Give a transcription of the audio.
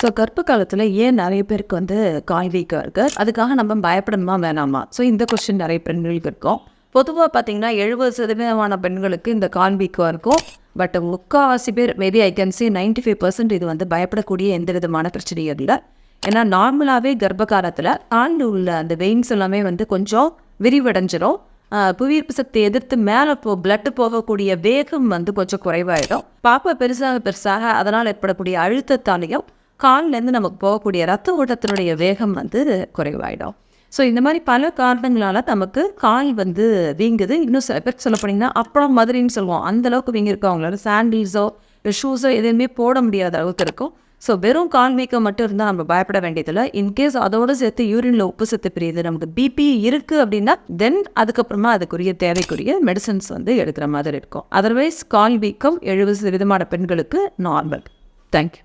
So கர்ப்ப காலத்தில் ஏன் நிறைய பேருக்கு வந்து கால் வீக்காக இருக்குது, அதுக்காக நம்ம பயப்படணுமா வேணாமா? ஸோ இந்த கொஸ்டின் நிறைய பெண்களுக்கு இருக்கும். பொதுவாக பார்த்தீங்கன்னா 70% பெண்களுக்கு இந்த கால் வீக்காக இருக்கும். பட் முக்கால்வாசி பேர் மேபி ஐ கேன் சி 95% இது வந்து பயப்படக்கூடிய எந்த விதமான பிரச்சனையும் இல்லை. ஏன்னா நார்மலாகவே கர்ப்ப காலத்தில் காலில் உள்ள அந்த வெயின்ஸ் எல்லாமே வந்து கொஞ்சம் விரிவடைஞ்சிடும். புவியீர்ப்பு சக்தி எதிர்த்து மேலே பிளட்டு போகக்கூடிய வேகம் வந்து கொஞ்சம் குறைவாயிடும். பாப்பா பெருசாக அதனால் ஏற்படக்கூடிய அழுத்தத்தாலையும் கால்லேருந்து நமக்கு போகக்கூடிய ரத்த ஓட்டத்தினுடைய வேகம் வந்து குறைவாயிடும். ஸோ இந்த மாதிரி பல காரணங்களால் நமக்கு கால் வந்து வீங்குது. இன்னும் சில பேர் சொல்ல போனீங்கன்னா அப்புறம் மாதிரின்னு சொல்லுவோம், அந்தளவுக்கு வீங்கியிருக்கும். அவங்களால சாண்டில்ஸோ ஷூஸோ எதுவுமே போட முடியாத அளவுக்கு இருக்கும். ஸோ வெறும் கால் வீக்கம் மட்டும் இருந்தால் நம்ம பயப்பட வேண்டியதில்லை. இன்கேஸ் அதோடு சேர்த்து யூரினில் உப்பு சத்து பிரியுது, நமக்கு பிபி இருக்குது அப்படின்னா தென் அதுக்கப்புறமா அதுக்குரிய தேவைக்குரிய மெடிசன்ஸ் வந்து எடுக்கிற மாதிரி இருக்கும். அதர்வைஸ் கால் வீக்கம் 70% பெண்களுக்கு நார்மல். தேங்க்யூ.